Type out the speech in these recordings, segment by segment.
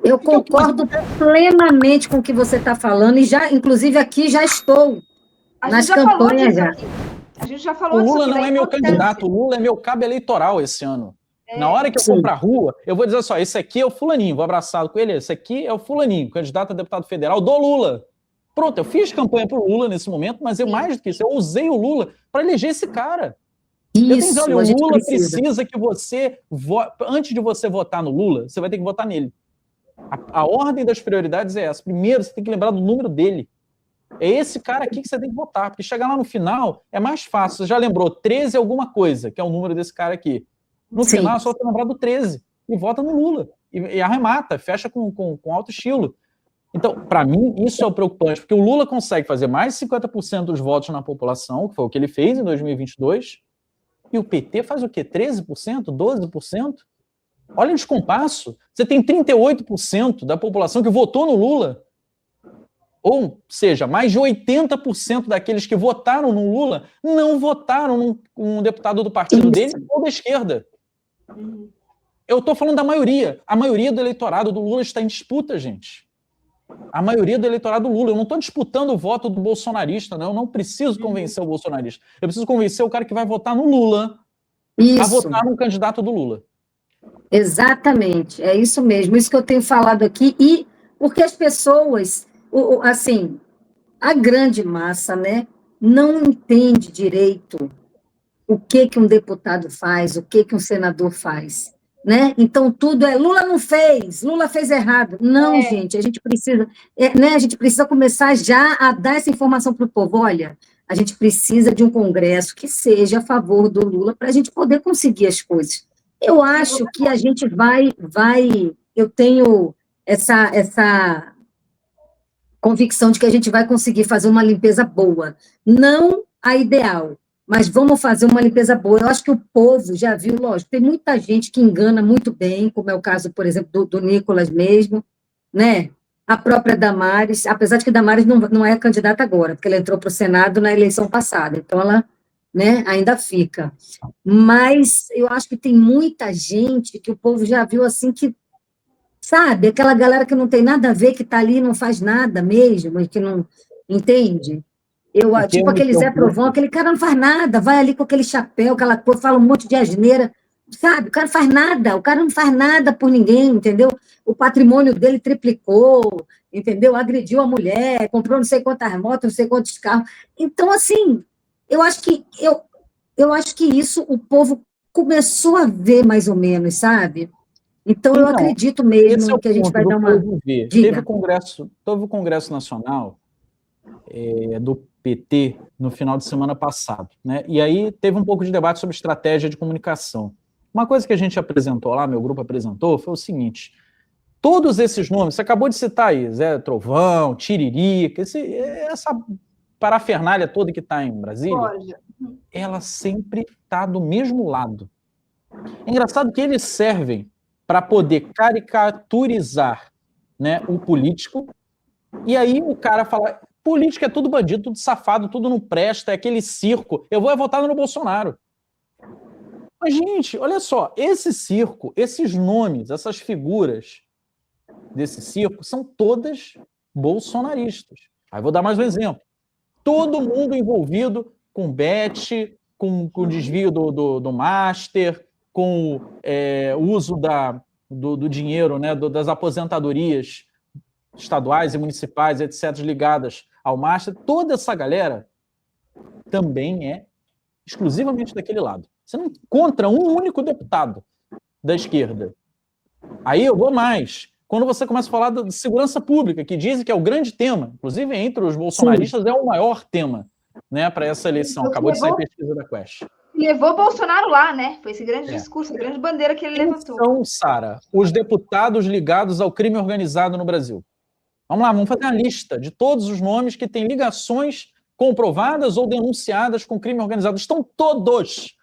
Eu concordo plenamente com o que você está falando, e já, inclusive, aqui já estou nas campanhas já. A gente já falou disso. O Lula não é meu candidato, o Lula é meu cabo eleitoral esse ano. Na hora que eu for pra rua, eu vou dizer só, esse aqui é o fulaninho, vou abraçado com ele, esse aqui é o fulaninho, candidato a deputado federal do Lula. Pronto, eu fiz campanha pro Lula nesse momento, mas mais do que isso, eu usei o Lula para eleger esse cara. Isso, olha, o Lula precisa que você, antes de você votar no Lula, você vai ter que votar nele. A ordem das prioridades é essa. Primeiro, você tem que lembrar do número dele. É esse cara aqui que você tem que votar, porque chegar lá no final é mais fácil. Você já lembrou 13 alguma coisa, que é o número desse cara aqui. No final, é só você lembrar do 13 e vota no Lula. E arremata, fecha com alto estilo. Então, para mim, isso é o preocupante, porque o Lula consegue fazer mais de 50% dos votos na população, que foi o que ele fez em 2022, e o PT faz o quê? 13%? 12%? Olha o descompasso. Você tem 38% da população que votou no Lula. Ou seja, mais de 80% daqueles que votaram no Lula não votaram num deputado do partido dele ou da esquerda. Eu estou falando da maioria. A maioria do eleitorado do Lula está em disputa, gente. A maioria do eleitorado do Lula. Eu não estou disputando o voto do bolsonarista, não. Eu não preciso convencer o bolsonarista. Eu preciso convencer o cara que vai votar no Lula a votar no candidato do Lula. Exatamente, é isso mesmo. Isso que eu tenho falado aqui. E porque as pessoas, assim, a grande massa, né, não entende direito o que um deputado faz, o que um senador faz. Né? Então, tudo é Lula não fez, Lula fez errado. Não, gente, a gente precisa, né, a gente precisa começar já a dar essa informação para o povo. Olha, a gente precisa de um Congresso que seja a favor do Lula para a gente poder conseguir as coisas. Eu acho que a gente vai, eu tenho essa convicção de que a gente vai conseguir fazer uma limpeza boa. Não a ideal, mas vamos fazer uma limpeza boa. Eu acho que o povo já viu, lógico, tem muita gente que engana muito bem, como é o caso, por exemplo, do Nicolas mesmo, né? A própria Damares, apesar de que Damares não é candidata agora, porque ela entrou para o Senado na eleição passada, então ela, né, ainda fica. Mas eu acho que tem muita gente que o povo já viu assim que, sabe, aquela galera que não tem nada a ver, que está ali e não faz nada mesmo, e que não entende. Tipo aquele Zé Trovão, aquele cara não faz nada, vai ali com aquele chapéu, aquela cor, fala um monte de asneira, sabe? O cara faz nada, o cara não faz nada por ninguém, entendeu? O patrimônio dele triplicou, entendeu? Agrediu a mulher, comprou não sei quantas motos, não sei quantos carros. Então, assim, eu acho que isso o povo começou a ver mais ou menos, sabe? Então, eu acredito mesmo que a gente vai dar uma... Teve o Congresso Nacional do PT no final de semana passado, né? E aí teve um pouco de debate sobre estratégia de comunicação. Uma coisa que a gente apresentou lá, meu grupo apresentou, foi o seguinte: todos esses nomes, você acabou de citar aí, Zé Trovão, Tiririca, essa parafernália toda que está em Brasília, ela sempre está do mesmo lado. É engraçado que eles servem para poder caricaturizar, né, o político, e aí o cara fala... Política é tudo bandido, tudo safado, tudo não presta, é aquele circo. Eu vou votar no Bolsonaro. Mas, gente, olha só, esse circo, esses nomes, essas figuras desse circo são todas bolsonaristas. Aí vou dar mais um exemplo. Todo mundo envolvido com bet, com desvio do Master, com o uso do dinheiro, né, das aposentadorias estaduais e municipais, etc., ligadas ao Master, toda essa galera também é exclusivamente daquele lado. Você não encontra um único deputado da esquerda. Aí eu vou mais. Quando você começa a falar de segurança pública, que dizem que é o grande tema, inclusive entre os bolsonaristas é o maior tema, né, para essa eleição. Acabou de sair pesquisa da Quest. Levou Bolsonaro lá, né? Foi esse grande discurso, a grande bandeira que ele levantou. Então, Sara, os deputados ligados ao crime organizado no Brasil. Vamos lá, vamos fazer uma lista de todos os nomes que têm ligações comprovadas ou denunciadas com crime organizado. Estão todos,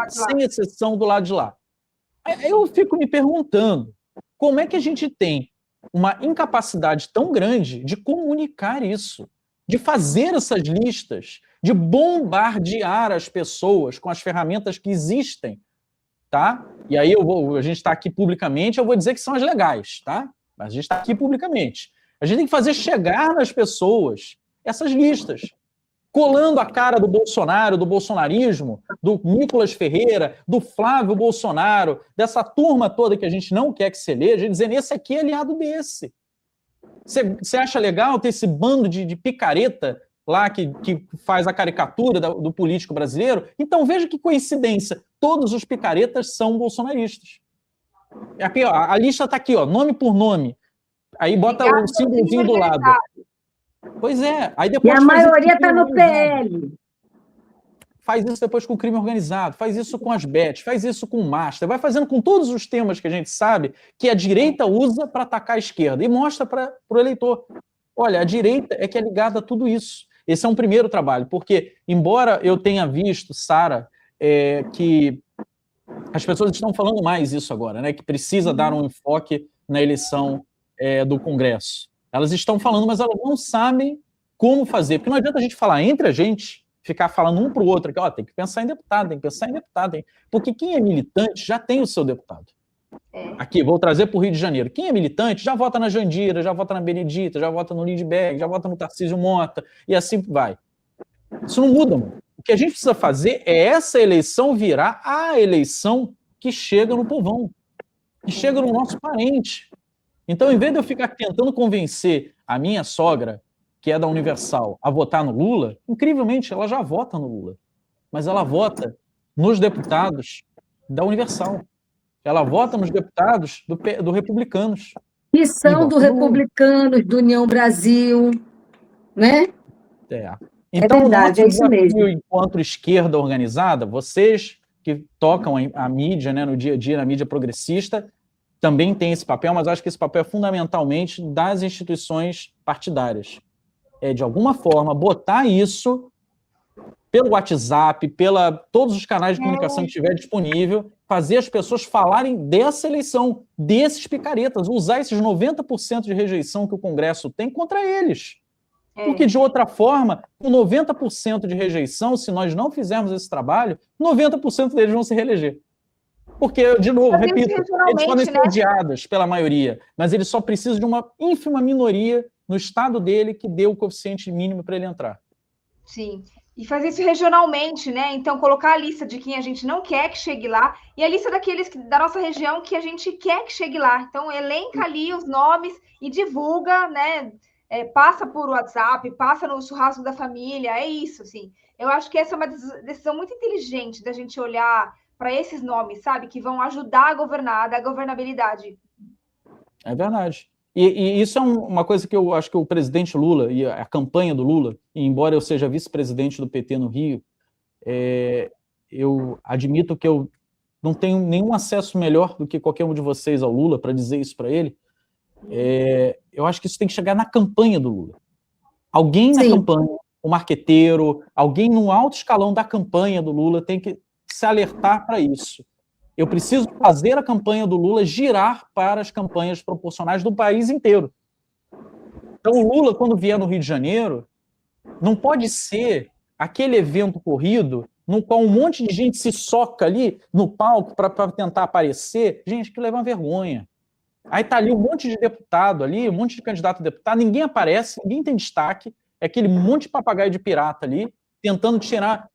sem exceção, do lado de lá. Eu fico me perguntando, como é que a gente tem uma incapacidade tão grande de comunicar isso, de fazer essas listas, de bombardear as pessoas com as ferramentas que existem, tá? E aí a gente está aqui publicamente, eu vou dizer que são as legais, tá? mas a gente está aqui publicamente. A gente tem que fazer chegar nas pessoas essas listas, colando a cara do Bolsonaro, do bolsonarismo, do Nicolas Ferreira, do Flávio Bolsonaro, dessa turma toda que a gente não quer que se eleja, dizendo, esse aqui é aliado desse. Você acha legal ter esse bando de picareta lá que faz a caricatura do político brasileiro? Então veja que coincidência, todos os picaretas são bolsonaristas. Aqui, ó, a lista está aqui, ó, nome por nome. Aí bota o símbolozinho do lado. Pois é. Aí depois e a maioria está no PL. Faz isso depois com o crime organizado, faz isso com as bets, faz isso com o Master, vai fazendo com todos os temas que a gente sabe que a direita usa para atacar a esquerda e mostra para o eleitor. Olha, a direita é que é ligada a tudo isso. Esse é um primeiro trabalho, porque, embora eu tenha visto, Sara, que as pessoas estão falando mais isso agora, né? Que precisa dar um enfoque na eleição do Congresso. Elas estão falando, mas elas não sabem como fazer, porque não adianta a gente falar entre a gente, ficar falando um para o outro, que ó, tem que pensar em deputado, tem que pensar em deputado, porque quem é militante já tem o seu deputado. Aqui, vou trazer para o Rio de Janeiro. Quem é militante já vota na Jandira, já vota na Benedita, já vota no Lindbergh, já vota no Tarcísio Mota, e assim vai. Isso não muda, mano. O que a gente precisa fazer é essa eleição virar a eleição que chega no povão, que chega no nosso parente. Então, em vez de eu ficar tentando convencer a minha sogra, que é da Universal, a votar no Lula, incrivelmente, ela já vota no Lula. Mas ela vota nos deputados da Universal. Ela vota nos deputados do Republicanos. Que são do Republicanos, do União Brasil, né? Então, verdade, é isso mesmo. Enquanto esquerda organizada, vocês que tocam a mídia, né, no dia a dia, na mídia progressista, também tem esse papel, mas acho que esse papel é fundamentalmente das instituições partidárias. De alguma forma, botar isso pelo WhatsApp, todos os canais de comunicação que tiver disponível, fazer as pessoas falarem dessa eleição, desses picaretas, usar esses 90% de rejeição que o Congresso tem contra eles. Porque, de outra forma, com 90% de rejeição, se nós não fizermos esse trabalho, 90% deles vão se reeleger. Porque, de novo, repito, eles podem ser odiados pela maioria, mas eles só precisam de uma ínfima minoria no estado dele que dê o coeficiente mínimo para ele entrar. Sim, e fazer isso regionalmente, né? Então, colocar a lista de quem a gente não quer que chegue lá e a lista daqueles da nossa região que a gente quer que chegue lá. Então, elenca ali os nomes e divulga, né? Passa por WhatsApp, passa no churrasco da família, é isso, assim. Eu acho que essa é uma decisão muito inteligente da gente olhar para esses nomes, sabe? Que vão ajudar a governar, da governabilidade. É verdade. E isso é uma coisa que eu acho que o presidente Lula e a campanha do Lula, e embora eu seja vice-presidente do PT no Rio, eu admito que eu não tenho nenhum acesso melhor do que qualquer um de vocês ao Lula para dizer isso para ele. Eu acho que isso tem que chegar na campanha do Lula. Alguém na campanha, o marqueteiro, alguém no alto escalão da campanha do Lula tem que se alertar para isso. Eu preciso fazer a campanha do Lula girar para as campanhas proporcionais do país inteiro. Então, o Lula, quando vier no Rio de Janeiro, não pode ser aquele evento corrido no qual um monte de gente se soca ali no palco para tentar aparecer. Gente, que leva uma vergonha. Aí tá ali um monte de deputado ali, um monte de candidato a deputado, ninguém aparece, ninguém tem destaque, é aquele monte de papagaio de pirata ali, tentando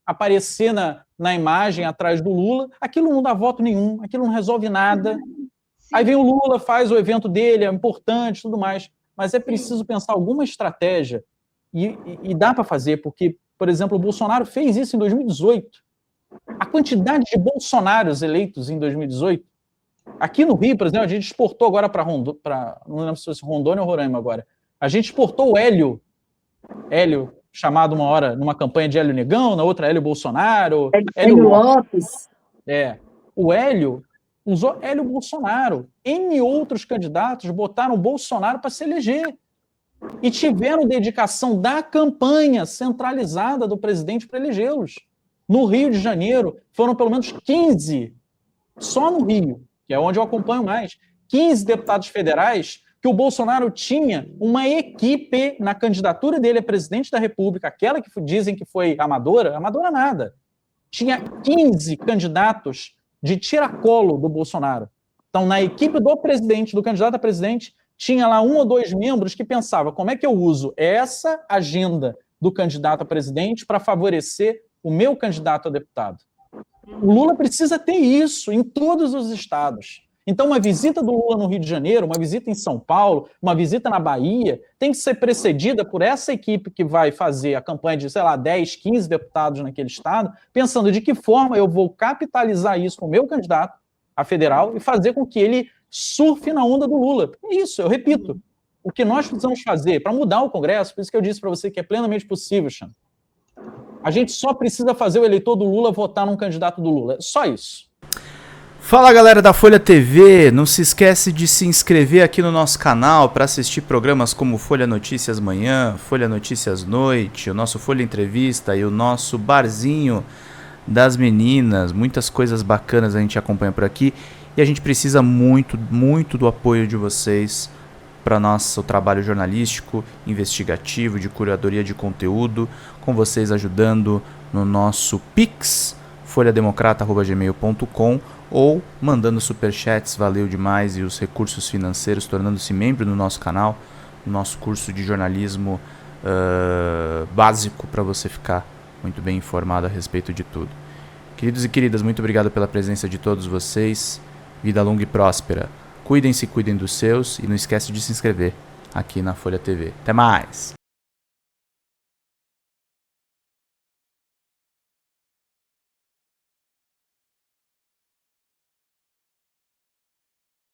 aparecer na imagem atrás do Lula, aquilo não dá voto nenhum, aquilo não resolve nada. Aí vem o Lula, faz o evento dele, é importante, tudo mais, mas é preciso pensar alguma estratégia, e dá para fazer, porque, por exemplo, o Bolsonaro fez isso em 2018. A quantidade de bolsonaros eleitos em 2018, aqui no Rio, por exemplo, a gente exportou agora para não lembro se fosse Rondônia ou Roraima agora, a gente exportou o Hélio, chamado uma hora numa campanha de Hélio Negão, na outra Hélio Bolsonaro. Hélio Lopes. O Hélio usou Hélio Bolsonaro. N outros candidatos botaram o Bolsonaro para se eleger. E tiveram dedicação da campanha centralizada do presidente para elegê-los. No Rio de Janeiro, foram pelo menos 15, só no Rio, que é onde eu acompanho mais, 15 deputados federais que o Bolsonaro tinha uma equipe na candidatura dele a presidente da República, aquela que dizem que foi amadora nada. Tinha 15 candidatos de tiracolo do Bolsonaro. Então, na equipe do presidente, do candidato a presidente, tinha lá 1 ou 2 membros que pensavam como é que eu uso essa agenda do candidato a presidente para favorecer o meu candidato a deputado. O Lula precisa ter isso em todos os estados. Então, uma visita do Lula no Rio de Janeiro, uma visita em São Paulo, uma visita na Bahia, tem que ser precedida por essa equipe que vai fazer a campanha de, 10, 15 deputados naquele estado, pensando de que forma eu vou capitalizar isso com o meu candidato a federal e fazer com que ele surfe na onda do Lula. É isso, eu repito. O que nós precisamos fazer para mudar o Congresso, por isso que eu disse para você que é plenamente possível, Xan. A gente só precisa fazer o eleitor do Lula votar num candidato do Lula. Só isso. Fala, galera da Folha TV, não se esquece de se inscrever aqui no nosso canal para assistir programas como Folha Notícias Manhã, Folha Notícias Noite, o nosso Folha Entrevista e o nosso Barzinho das Meninas. Muitas coisas bacanas a gente acompanha por aqui e a gente precisa muito, muito do apoio de vocês para nosso trabalho jornalístico, investigativo, de curadoria de conteúdo, com vocês ajudando no nosso Pix, folhademocrata@gmail.com, ou mandando superchats, valeu demais, e os recursos financeiros, tornando-se membro do nosso canal, no nosso curso de jornalismo básico, para você ficar muito bem informado a respeito de tudo. Queridos e queridas, muito obrigado pela presença de todos vocês, vida longa e próspera. Cuidem-se, cuidem dos seus, e não esquece de se inscrever aqui na Folha TV. Até mais!